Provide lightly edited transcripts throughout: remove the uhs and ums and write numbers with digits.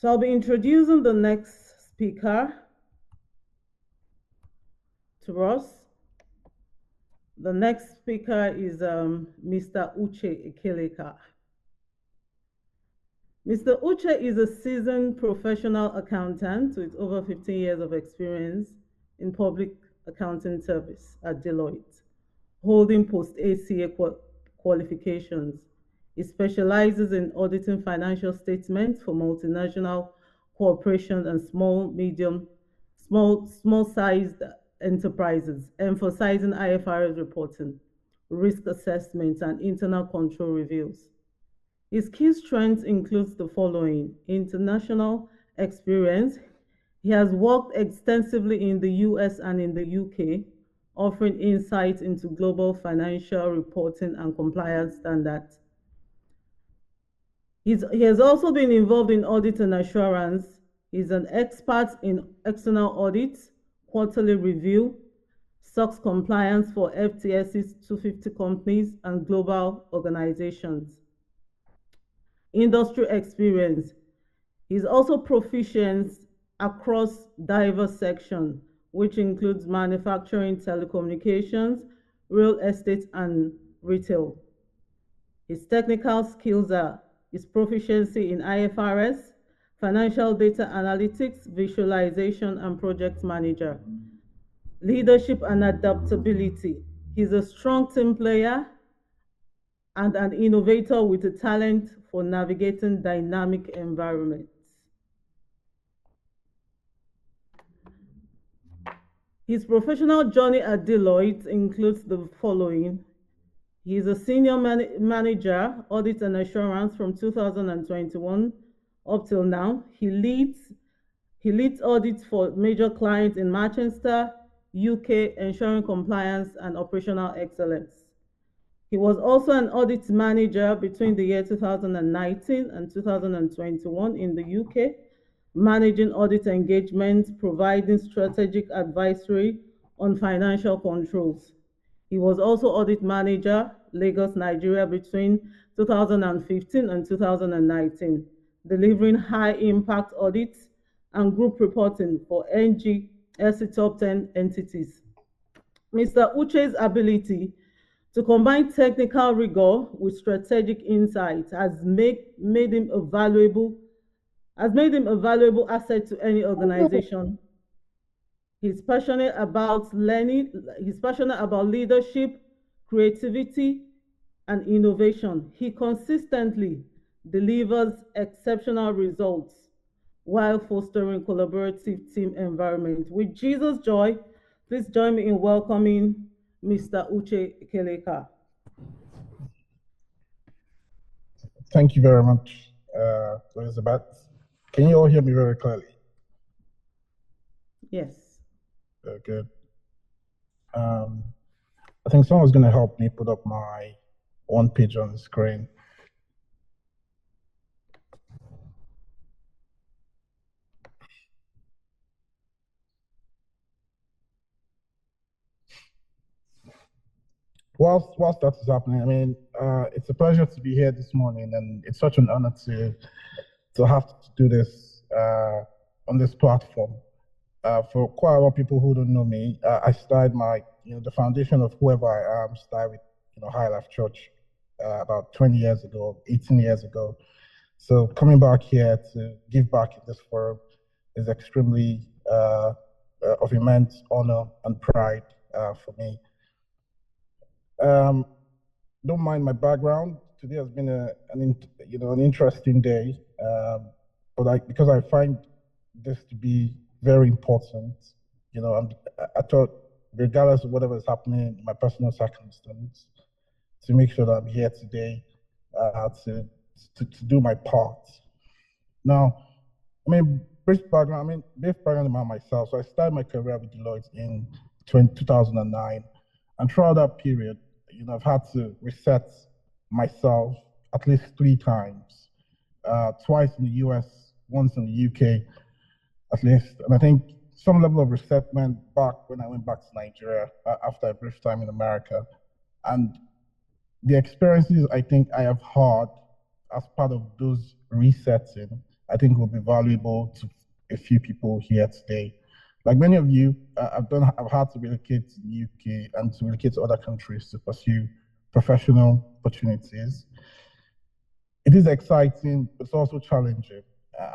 So I'll be introducing the next speaker to us. The next speaker is Mr. Uche Ekelaka. Mr. Uche is a seasoned professional accountant with over 15 years of experience in public accounting service at Deloitte, holding post-ACA qualifications. He specializes in auditing financial statements for multinational corporations and small-sized enterprises, emphasizing IFRS reporting, risk assessments, and internal control reviews. His key strengths include the following: international experience. He has worked extensively in the US and in the UK, offering insights into global financial reporting and compliance standards. He has also been involved in audit and assurance. He's an expert in external audits, quarterly review, SOX compliance for FTSE 250 companies and global organizations. Industry experience. He's also proficient across diverse sections, which includes manufacturing, telecommunications, real estate, and retail. His technical skills are his proficiency in IFRS, financial data analytics, visualization, and project manager. Leadership and adaptability. He's a strong team player and an innovator with a talent for navigating dynamic environments. His professional journey at Deloitte includes the following. He is a senior manager, audit and assurance from 2021 up till now. He leads audits for major clients in Manchester, UK, ensuring compliance and operational excellence. He was also an audit manager between the year 2019 and 2021 in the UK, managing audit engagement, providing strategic advisory on financial controls. He was also audit manager, Lagos, Nigeria, between 2015 and 2019, delivering high-impact audits and group reporting for NGSE top 10 entities. Mr. Uche's ability to combine technical rigor with strategic insight has made him a valuable asset to any organization. He's passionate about learning, he's passionate about leadership, creativity, and innovation. He consistently delivers exceptional results while fostering collaborative team environment. With Jesus' joy, please join me in welcoming Mr. Uche Ekelaka. Thank you very much, Elizabeth. Can you all hear me very clearly? Yes. Very good. I think someone's going to help me put up my one page on the screen. Whilst that is happening, I mean, it's a pleasure to be here this morning, and it's such an honor to have to do this on this platform. For quite a lot of people who don't know me, I started the foundation of whoever I am started with, Highland Church about 20 years ago, 18 years ago. So coming back here to give back in this forum is extremely of immense honor and pride for me. Don't mind my background. Today has been an interesting day, but because I find this to be very important, I thought, regardless of whatever is happening in my personal circumstance, to make sure that I'm here today to do my part. Now, brief background about myself. So I started my career with Deloitte in 2009, and throughout that period, I've had to reset myself at least 3 times, twice in the US, once in the UK, at least. And I think some level of resettlement back when I went back to Nigeria after a brief time in America. And the experiences I think I have had as part of those resetting I think will be valuable to a few people here today. Like many of you, I've had to relocate to the UK and to relocate to other countries to pursue professional opportunities. It is exciting, but it's also challenging.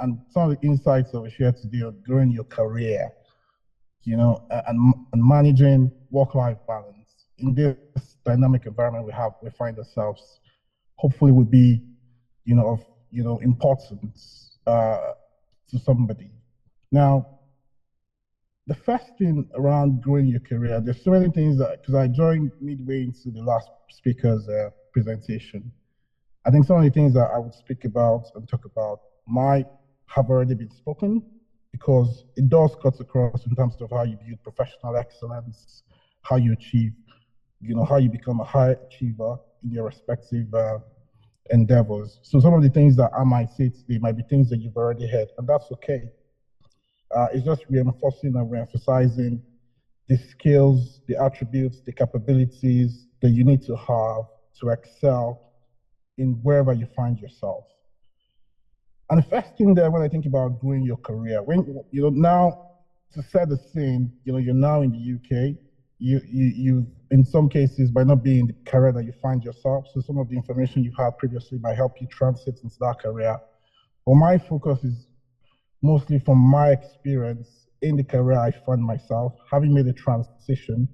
And some of the insights that we share today on growing your career, and managing work-life balance in this dynamic environment we find ourselves, hopefully will be, of importance to somebody. Now, the first thing around growing your career, there's so many things that, because I joined midway into the last speaker's presentation, I think some of the things that I would speak about and talk about might have already been spoken, because it does cut across in terms of how you build professional excellence, how you achieve, how you become a high achiever in your respective endeavors. So some of the things that I might say today might be things that you've already heard, and that's okay. It's just reinforcing and reemphasizing the skills, the attributes, the capabilities that you need to have to excel in wherever you find yourself. And the first thing there, when I think about growing your career, when now to set the scene, you're now in the UK. You in some cases by not being in the career that you find yourself. So some of the information you've had previously might help you transit into that career. But my focus is mostly from my experience in the career I find myself, having made a transition,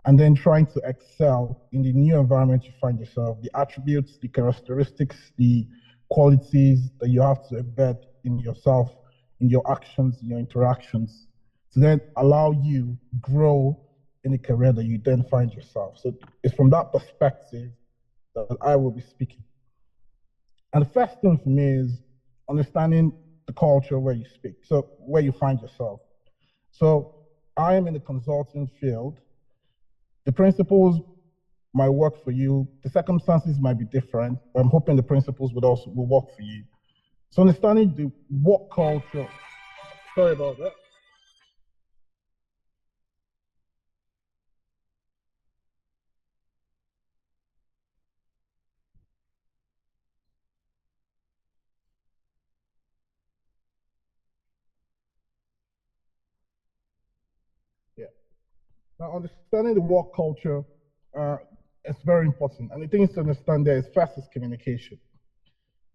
and then trying to excel in the new environment you find yourself, the attributes, the characteristics, the qualities that you have to embed in yourself, in your actions, in your interactions, to then allow you grow in the career that you then find yourself. So it's from that perspective that I will be speaking. And the first thing for me is understanding the culture where you speak, so where you find yourself. So I am in the consulting field. The principles might work for you. The circumstances might be different, but I'm hoping the principles will work for you. So understanding the work culture. Sorry about that. Yeah. Now, understanding the work culture is very important. And the things to understand there is first is communication.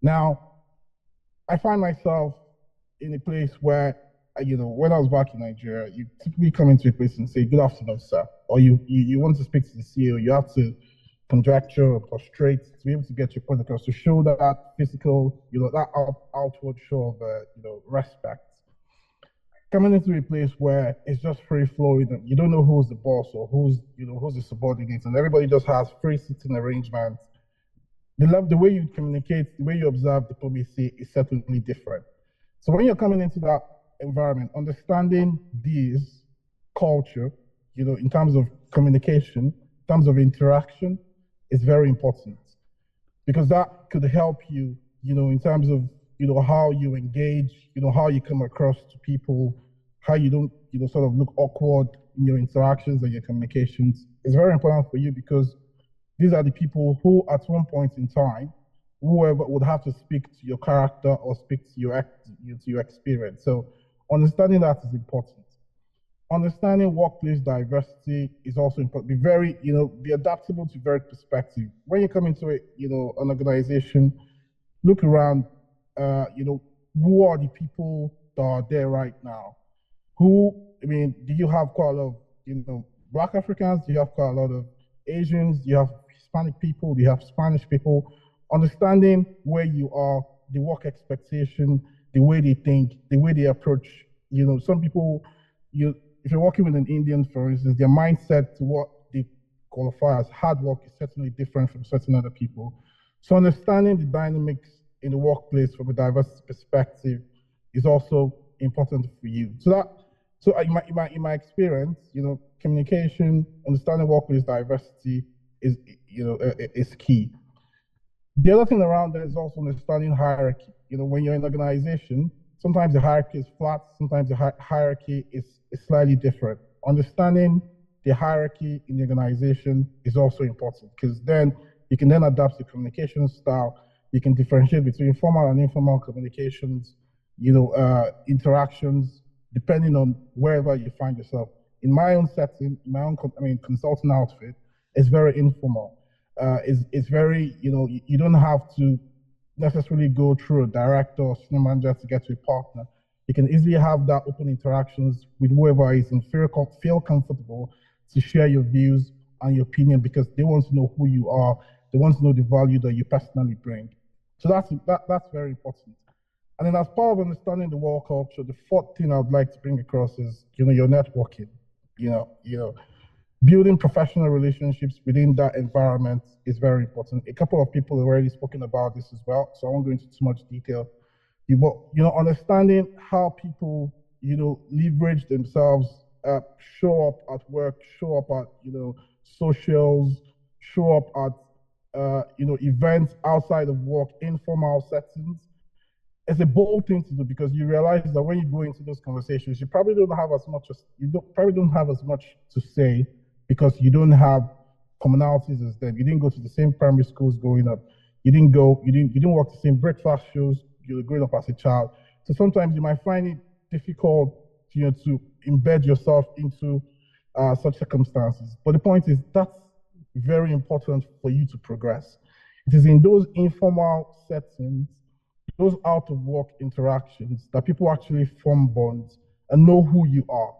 Now, I find myself in a place where, when I was back in Nigeria, you typically come into a place and say, "Good afternoon, sir," or you want to speak to the CEO, you have to conjecture or prostrate to be able to get your point across, to show that physical, that outward show of, respect. Coming into a place where it's just free flowing, and you don't know who's the boss or who's the subordinate, and everybody just has free sitting arrangements. The way you communicate, the way you observe diplomacy is certainly different. So when you're coming into that environment, understanding these culture, in terms of communication, in terms of interaction, is very important, because that could help you, in terms of, how you engage, how you come across to people, how you don't, sort of look awkward in your interactions and your communications. It's very important for you, because these are the people who, at one point in time, whoever would have to speak to your character or speak to your experience. So understanding that is important. Understanding workplace diversity is also important. Be adaptable to varied perspective. When you come into an organization, look around, who are the people that are there right now? Do you have quite a lot of, Black Africans? Do you have quite a lot of Asians? Do you have Hispanic people? Do you have Spanish people? Understanding where you are, the work expectation, the way they think, the way they approach. Some people, if you're working with an Indian, for instance, their mindset to what they qualify as hard work is certainly different from certain other people. So understanding the dynamics in the workplace from a diverse perspective is also important for you. So in my experience, communication, understanding workplace diversity is key. The other thing around that is also understanding hierarchy. When you're in an organization, sometimes the hierarchy is flat, sometimes the hierarchy is slightly different. Understanding the hierarchy in the organization is also important, because then you can then adapt the communication style. You can differentiate between formal and informal communications. interactions, depending on wherever you find yourself. In my own setting, in my own, consulting outfit, it's very informal. It's very, you don't have to necessarily go through a director or senior manager to get to a partner. You can easily have that open interactions with whoever is and feel comfortable to share your views and your opinion because they want to know who you are. They want to know the value that you personally bring. So that's very important. And then as part of understanding the work culture, the fourth thing I would like to bring across is, your networking. Building professional relationships within that environment is very important. A couple of people have already spoken about this as well, so I won't go into too much detail. Understanding how people, leverage themselves, show up at work, show up at, socials, show up at, events outside of work, informal settings. It's a bold thing to do because you realize that when you go into those conversations, you probably don't have as much to say because you don't have commonalities as them. You didn't go to the same primary schools growing up. You didn't work the same breakfast shows growing up as a child. So sometimes you might find it difficult, to embed yourself into such circumstances. But the point is that's very important for you to progress. It is in those informal settings, those out of work interactions that people actually form bonds and know who you are.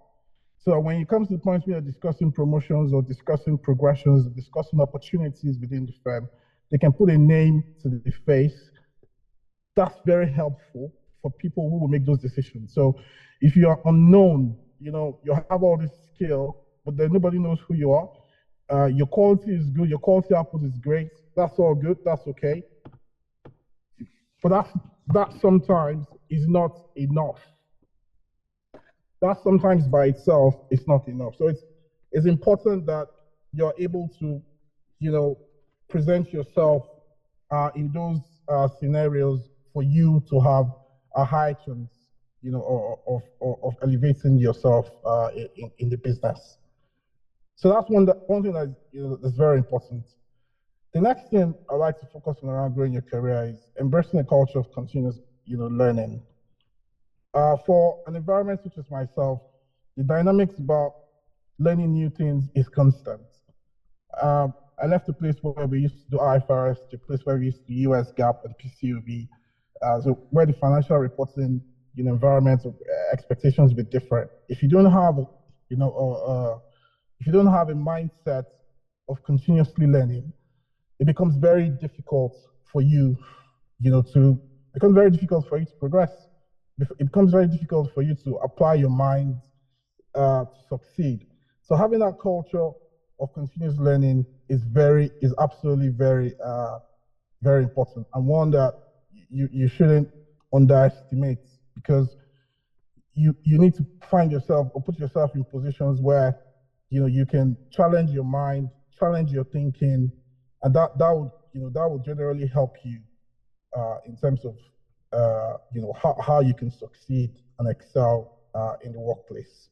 So when it comes to the point where you're discussing promotions or discussing progressions or discussing opportunities within the firm, they can put a name to the face. That's very helpful for people who will make those decisions. So if you are unknown, you have all this skill, but then nobody knows who you are. Your quality is good. Your quality output is great. That's all good. That's okay. But that sometimes is not enough. That sometimes by itself is not enough. So it's important that you're able to, present yourself in those scenarios for you to have a high chance, of elevating yourself in the business. So that's one thing that that's very important. The next thing I like to focus on around growing your career is embracing a culture of continuous, learning. For an environment such as myself, the dynamics about learning new things is constant. I left a place where we used to do IFRS to a place where we used to do US GAAP and PCOB, so where the financial reporting, environment expectations will be different. If you don't have, if you don't have a mindset of continuously learning, it becomes very difficult for you, very difficult for you to progress. It becomes very difficult for you to apply your mind to succeed. So having that culture of continuous learning is absolutely very, very important, and one that you shouldn't underestimate because you need to find yourself or put yourself in positions where you can challenge your mind, challenge your thinking, and that would generally help you in terms of how you can succeed and excel in the workplace.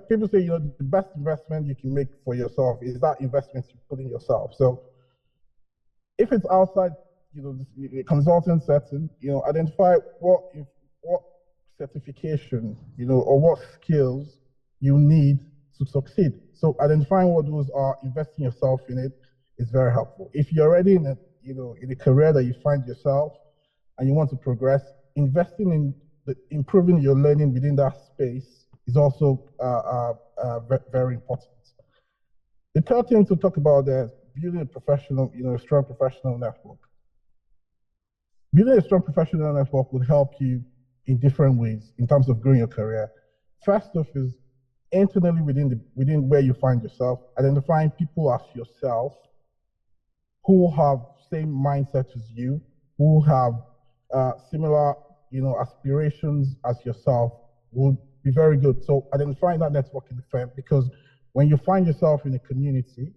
People say the best investment you can make for yourself is that investment you put in yourself. So if it's outside the consulting setting, identify what certification or what skills you need to succeed. So identifying what those are, investing yourself in it is very helpful. If you're already in a career that you find yourself and you want to progress, investing in improving your learning within that space is also very important. The third thing to talk about there is building a strong professional network. Building a strong professional network would help you in different ways in terms of growing your career. First off is internally within where you find yourself, identifying people as yourself who have same mindset as you, who have similar aspirations as yourself would be very good. So identifying that network in the firm, because when you find yourself in a community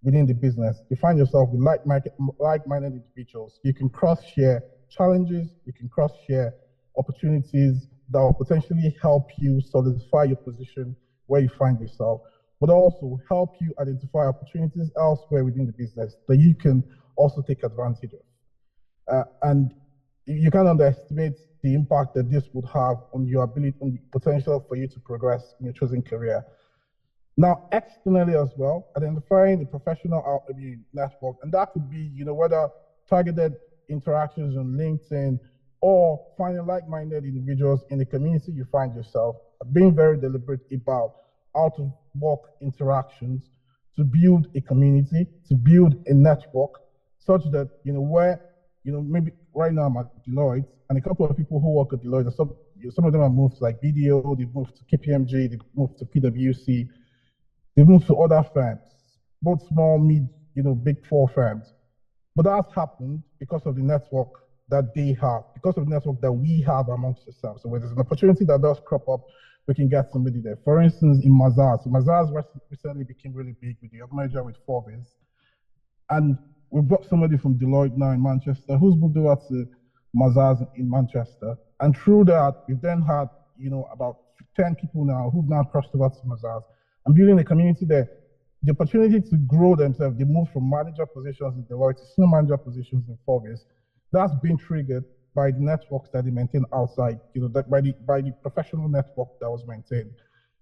within the business, you find yourself with like-minded individuals. You can cross-share challenges, you can cross-share opportunities that will potentially help you solidify your position where you find yourself, but also help you identify opportunities elsewhere within the business that you can also take advantage of. And you can't underestimate the impact that this would have on your ability, on the potential for you to progress in your chosen career. Now, externally as well, identifying the professional network, and that could be, whether targeted interactions on LinkedIn or finding like-minded individuals in the community you find yourself, being very deliberate about out-of-work interactions to build a community, to build a network, such that, where, maybe right now I'm at Deloitte, and a couple of people who work at Deloitte, some of them have moved to like BDO, they've moved to KPMG, they've moved to PwC, they've moved to other firms, both small, mid, big four firms. But that's happened because of the network that they have, because of the network that we have amongst ourselves. So when there's an opportunity that does crop up, we can get somebody there. For instance, in Mazars, so Mazars recently became really big with the merger with Forbes. And we've got somebody from Deloitte now in Manchester who's moved over to Mazars in Manchester. And through that, we've then had, about 10 people now who've now crossed over to Mazars and building a community there. The opportunity to grow themselves, they move from manager positions in Deloitte to senior manager positions in Forbes. That's been triggered by the networks that they maintain outside, by the professional network that was maintained.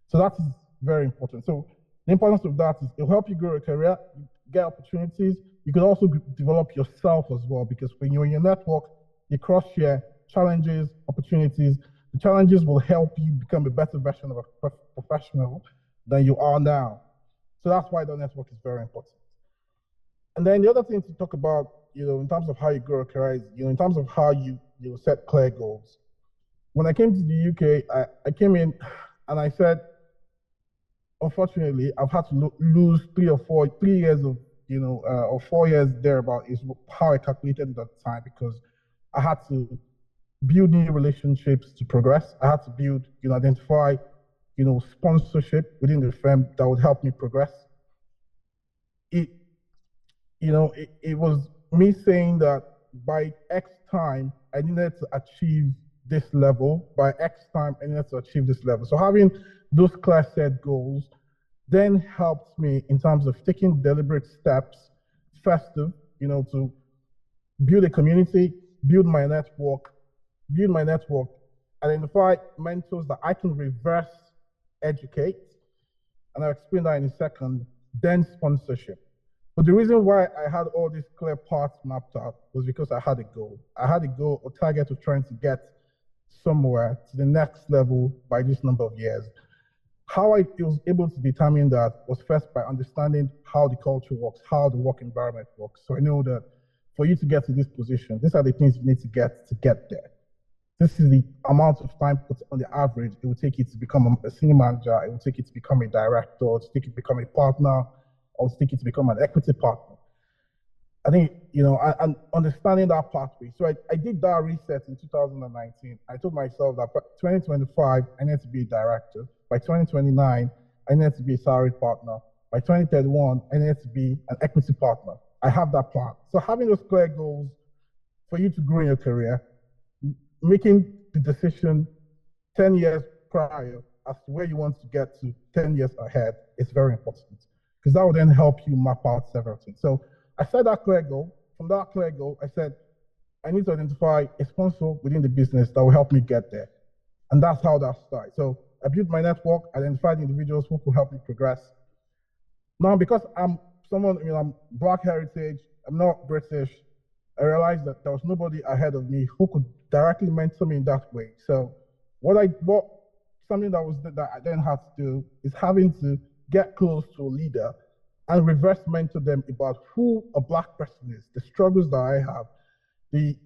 So that is very important. So the importance of that is it'll help you grow a career, get opportunities. You can also develop yourself as well, because when you're in your network, you cross-share challenges, opportunities. The challenges will help you become a better version of a professional than you are now. So that's why the network is very important. And then the other thing to talk about, in terms of how you grow a career is, in terms of how you set clear goals. When I came to the UK, I came in and I said, unfortunately, I've had to lose 3 years of, or 4 years thereabout is how I calculated it at the time, because I had to build new relationships to progress. I had to build, identify, sponsorship within the firm that would help me progress. It was me saying that by X time, I needed to achieve this level. By X time, I needed to achieve this level. So having those clear set goals then helped me in terms of taking deliberate steps, first to build a community, build my network, identify mentors that I can reverse educate, and I'll explain that in a second, then sponsorship. But the reason why I had all these clear paths mapped out was because I had a goal. I had a goal or target of trying to get somewhere to the next level by this number of years. How I was able to determine that was first by understanding how the culture works, how the work environment works. So I know that for you to get to this position, these are the things you need to get there. This is the amount of time put on the average it will take you to become a senior manager, it will take you to become a director, it will take you to become a partner, or take it to become an equity partner. I think, and understanding that pathway. So I did that research in 2019. I told myself that by 2025, I need to be a director. By 2029, I need to be a salaried partner. By 2031, I need to be an equity partner. I have that plan. So having those clear goals for you to grow in your career, making the decision 10 years prior as to where you want to get to 10 years ahead is very important, because that will then help you map out several things. So I set that clear goal. From that clear goal, I said, I need to identify a sponsor within the business that will help me get there. And that's how that started. So I built my network, identified individuals who could help me progress. Now, because I'm someone, I'm Black heritage, I'm not British, I realized that there was nobody ahead of me who could directly mentor me in that way. So something that I then had to do is having to get close to a leader and reverse mentor them about who a Black person is, the struggles that I have, the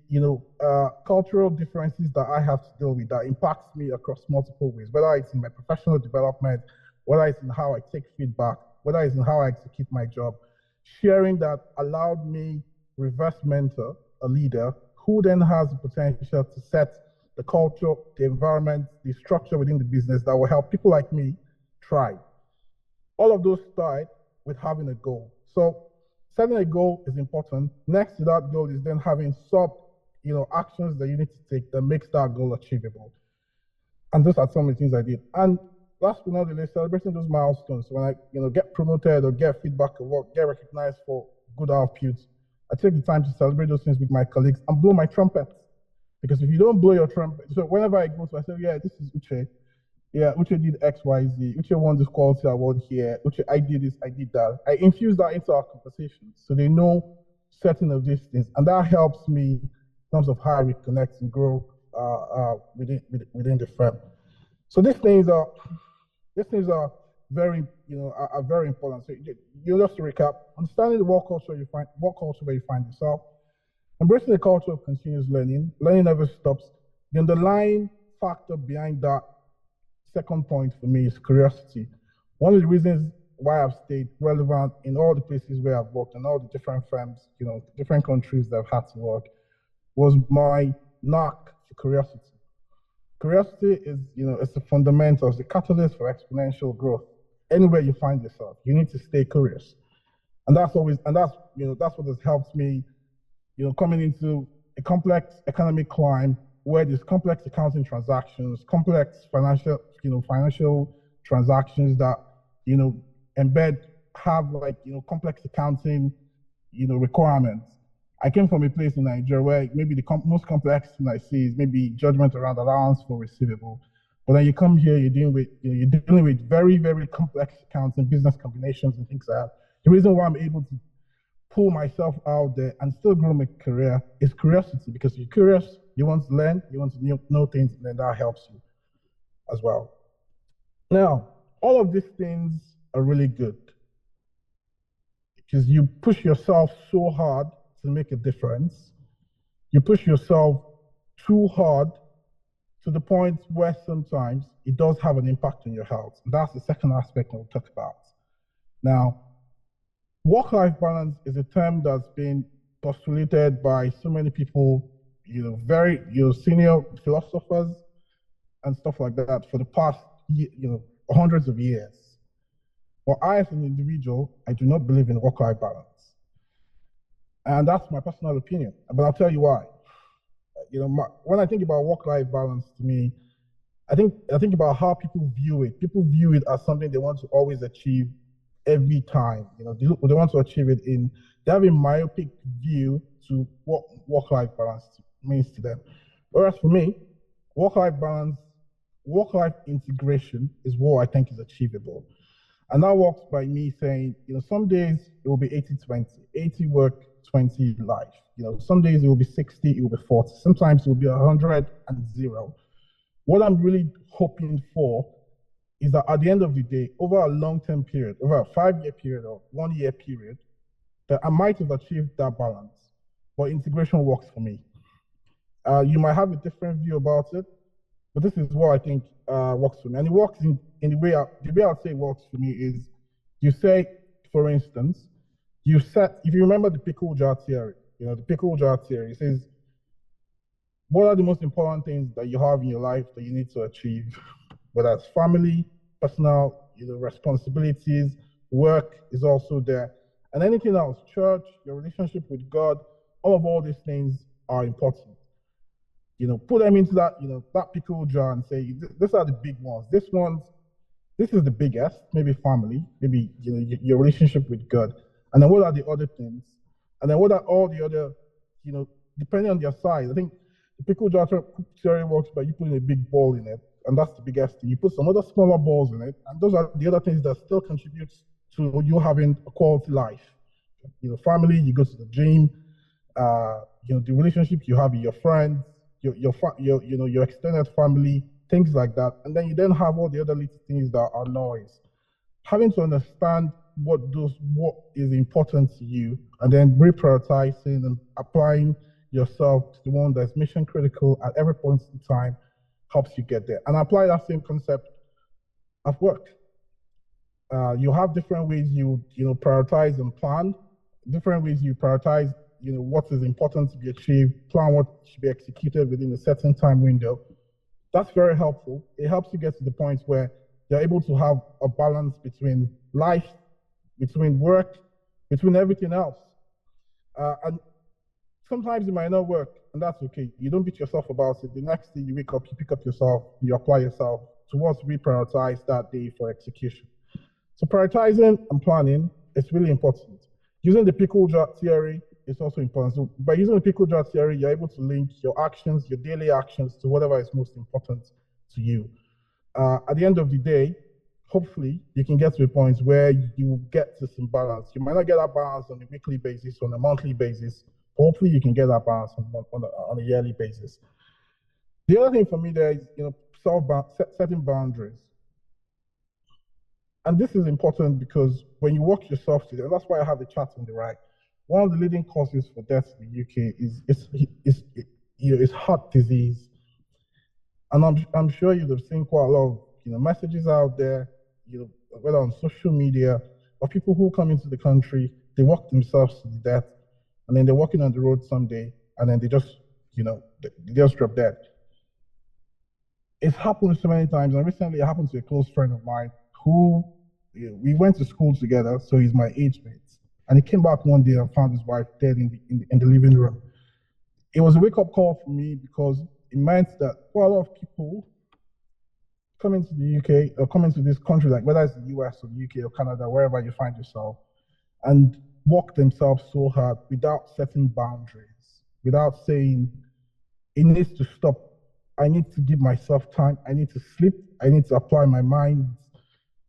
cultural differences that I have to deal with that impacts me across multiple ways, whether it's in my professional development, whether it's in how I take feedback, whether it's in how I execute my job. Sharing that allowed me reverse mentor a leader who then has the potential to set the culture, the environment, the structure within the business that will help people like me thrive. All of those start with having a goal. So setting a goal is important. Next to that goal is then having actions that you need to take that makes that goal achievable. And those are some of the things I did. And last but not the least, celebrating those milestones. When I get promoted or get feedback at work, get recognized for good outputs, I take the time to celebrate those things with my colleagues and blow my trumpet. Because if you don't blow your trumpet, so whenever I go to, I say, yeah, this is Uche. Yeah, Uche did X, Y, Z. Uche won this quality award here. Uche, I did this, I did that. I infuse that into our conversations so they know certain of these things, and that helps me in terms of how we connect and grow within the firm. So these things are very are very important. So just to recap, understanding the work culture where you find yourself, embracing the culture of continuous learning. Learning never stops. The underlying factor behind that second point for me is curiosity. One of the reasons why I've stayed relevant in all the places where I've worked and all the different firms, different countries that I've had to work, was my knack for curiosity. Curiosity is, it's the fundamentals, the catalyst for exponential growth. Anywhere you find yourself, you need to stay curious. And that's what has helped me, coming into a complex economic climb where there's complex accounting transactions, complex financial transactions that, have complex accounting, requirements. I came from a place in Nigeria where maybe the most complex thing I see is maybe judgment around allowance for receivable. But then you come here, you're dealing with very, very complex accounts and business combinations and things like that. The reason why I'm able to pull myself out there and still grow my career is curiosity, because you're curious, you want to learn, you want to know things, and then that helps you as well. Now, all of these things are really good because you push yourself so hard to make a difference. You push yourself too hard to the point where sometimes it does have an impact on your health. And that's the second aspect we'll talk about. Now, work-life balance is a term that's been postulated by so many people, very senior philosophers and stuff like that for the past hundreds of years. But I, as an individual, I do not believe in work-life balance. And that's my personal opinion, but I'll tell you why. When I think about work-life balance, to me, I think about how people view it. People view it as something they want to always achieve every time. They want to achieve it they have a myopic view to what work-life balance means to them. Whereas for me, work-life balance, work-life integration is what I think is achievable. And that works by me saying, some days it will be 80-20, 80 work, 20 life. Some days it will be 60, it will be 40. Sometimes it will be 100 and 0. What I'm really hoping for is that at the end of the day, over a long-term period, over a 5-year period or 1-year period, that I might have achieved that balance, but integration works for me. You might have a different view about it, but this is what I think works for me. And it works in the way I'd say it works for me is, you say, for instance, if you remember the pickle jar theory, the pickle jar theory says, what are the most important things that you have in your life that you need to achieve? Whether it's family, personal, responsibilities, work is also there. And anything else, church, your relationship with God, all these things are important. Put them into that, that pickle jar and say, these are the big ones. This is the biggest, maybe family, maybe, your relationship with God. And then what are the other things? And then what are all the other, depending on their size. I think the pickle jar theory works by you putting a big ball in it, and that's the biggest thing. You put some other smaller balls in it, and those are the other things that still contribute to you having a quality life. Family, you go to the gym, the relationship you have with your friends, your extended family, things like that. And then you then have all the other little things that are noise. Having to understand what is important to you, and then reprioritizing and applying yourself to the one that's mission critical at every point in time helps you get there. And apply that same concept at work. You have different ways you prioritize and plan, different ways you prioritize what is important to be achieved, plan what should be executed within a certain time window. That's very helpful. It helps you get to the point where you're able to have a balance between life, between work, between everything else. And sometimes it might not work, and that's okay. You don't beat yourself about it. The next day you wake up, you pick up yourself, you apply yourself towards reprioritize that day for execution. So prioritizing and planning is really important. Using the pickle jar theory, is also important. So by using the pickle jar theory, you're able to link your actions, your daily actions, to whatever is most important to you. At the end of the day, hopefully you can get to a point where you get to some balance. You might not get that balance on a weekly basis, on a monthly basis. Hopefully you can get that balance on a yearly basis. The other thing for me there is, setting boundaries. And this is important because when you work yourself to, and that's why I have the chart on the right. One of the leading causes for death in the UK is heart disease. And I'm sure you've seen quite a lot of messages out there, whether on social media, of people who come into the country, they work themselves to death, and then they're walking on the road someday, and then they just drop dead. It's happened so many times, and recently it happened to a close friend of mine who we went to school together, so he's my age mate. And he came back one day and found his wife dead in the living room. It was a wake-up call for me because it meant that quite a lot of people come into the UK or come into this country, like whether it's the US or the UK or Canada, wherever you find yourself, and work themselves so hard without setting boundaries, without saying, it needs to stop. I need to give myself time. I need to sleep. I need to apply my mind.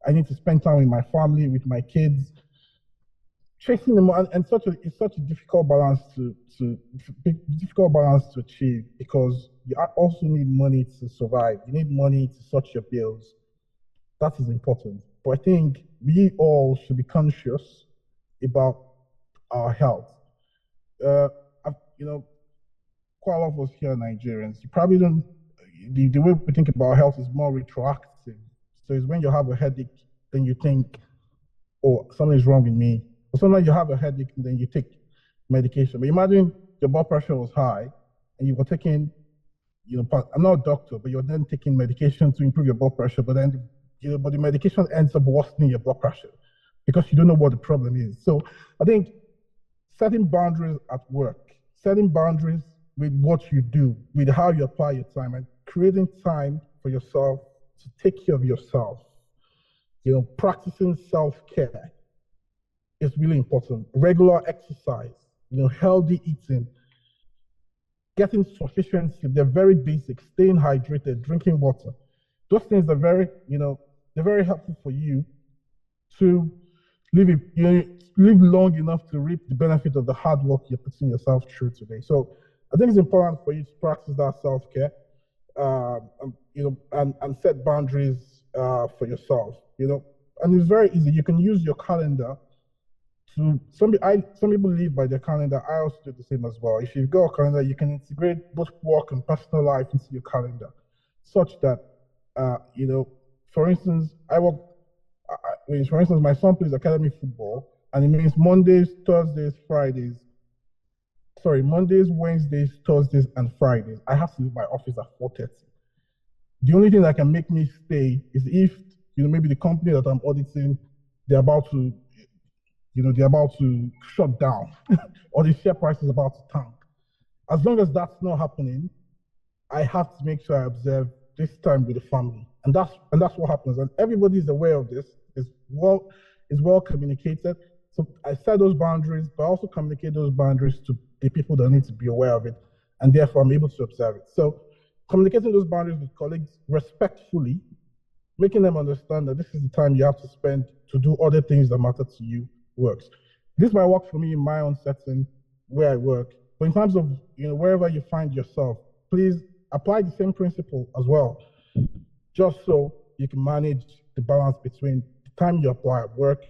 I need to spend time with my family, with my kids. Chasing them, and it's such a difficult balance to achieve, because you also need money to survive. You need money to sort your bills. That is important. But I think we all should be conscious about our health. Quite a lot of us here are Nigerians. You probably don't. The way we think about health is more retroactive. So it's when you have a headache, then you think, "Oh, something's wrong with me." Or sometimes you have a headache and then you take medication. But imagine your blood pressure was high and you were taking, I'm not a doctor, but you're then taking medication to improve your blood pressure. But then, but the medication ends up worsening your blood pressure because you don't know what the problem is. So I think setting boundaries at work, setting boundaries with what you do, with how you apply your time, and creating time for yourself to take care of yourself, practicing self-care is really important. Regular exercise, healthy eating, getting sufficient sleep. They're very basic. Staying hydrated, drinking water. Those things are very, they're very helpful for you to live long enough to reap the benefit of the hard work you're putting yourself through today. So I think it's important for you to practice that self-care, and set boundaries for yourself. And it's very easy. You can use your calendar. Some people live by their calendar. I also do the same as well. If you've got a calendar, you can integrate both work and personal life into your calendar, such that for instance, for instance, my son plays academy football, and it means Mondays, Wednesdays, Thursdays, and Fridays. I have to leave my office at 4:30. The only thing that can make me stay is if maybe the company that I'm auditing, they're about to shut down or the share price is about to tank. As long as that's not happening, I have to make sure I observe this time with the family. And that's what happens. And everybody's aware of this, is well communicated. So I set those boundaries, but I also communicate those boundaries to the people that need to be aware of it. And therefore I'm able to observe it. So communicating those boundaries with colleagues respectfully, making them understand that this is the time you have to spend to do other things that matter to you, works. This might work for me in my own setting where I work, but in terms of wherever you find yourself, please apply the same principle as well, just so you can manage the balance between the time you apply at work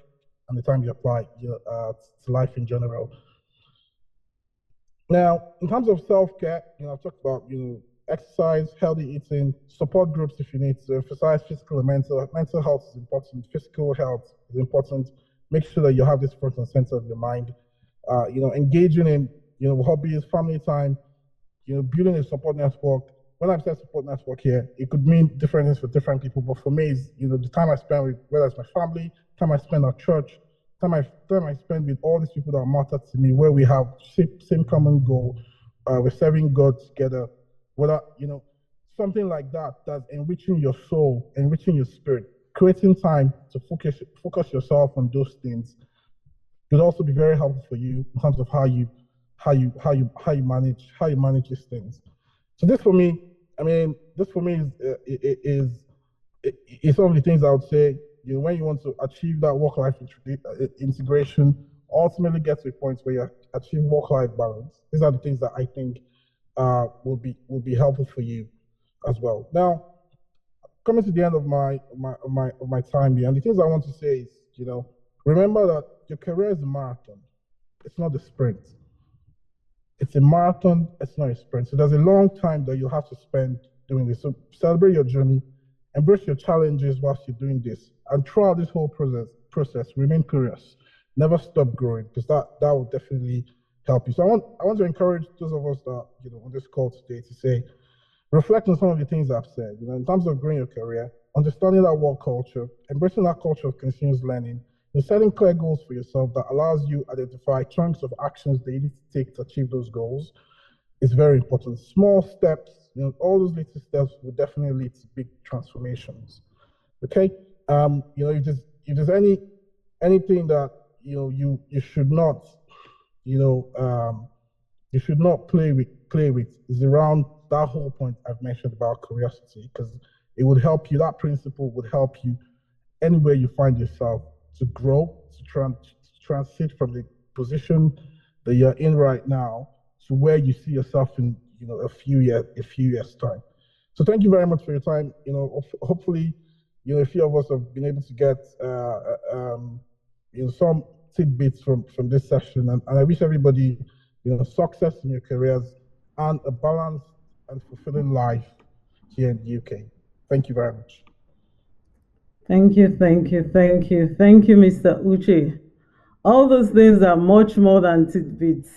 and the time you apply to life in general. Now, in terms of self-care, I've talked about exercise, healthy eating, support groups if you need to, emphasize physical and mental. Mental health is important. Physical health is important. Make sure that you have this front and center of your mind. Engaging in hobbies, family time, building a support network. When I say support network here, it could mean different things for different people, but for me, it's the time I spend with, whether it's my family, time I spend at church, time I spend with all these people that matter to me, where we have same common goal, we're serving God together. Whether something like that, that's enriching your soul, enriching your spirit, creating time to focus yourself on those things could also be very helpful for you in terms of how you how you manage these things. So this for me, I mean, this for me is some of the things I would say. You know, when you want to achieve that work-life integration, ultimately get to a point where you achieve work-life balance. These are the things that I think will be helpful for you as well. Now, coming to the end of my time here, and the things I want to say is, you know, remember that your career is a marathon. It's not a sprint. It's a marathon. It's not a sprint. So there's a long time that you have to spend doing this. So celebrate your journey, embrace your challenges whilst you're doing this, and throughout this whole process, remain curious. Never stop growing, because that will definitely help you. So I want to encourage those of us that, you know, on this call today to say, reflect on some of the things I've said, you know, in terms of growing your career, understanding that work culture, embracing that culture of continuous learning, and setting clear goals for yourself that allows you to identify chunks of actions that you need to take to achieve those goals is very important. Small steps, you know, all those little steps will definitely lead to big transformations. Okay. You know, if there's anything that, you know, you should not, you know, you should not play with is around that whole point I've mentioned about curiosity, because it would help you. That principle would help you anywhere you find yourself to grow, to transit from the position that you're in right now to where you see yourself in, you know, a few years time. So thank you very much for your time. You know, hopefully, you know, a few of us have been able to get you know, some tidbits from this session, and I wish everybody, you know, success in your careers and a balanced and fulfilling life here in the UK. Thank you very much. Thank you, thank you, thank you, thank you, Mr. Uche. All those things are much more than tidbits.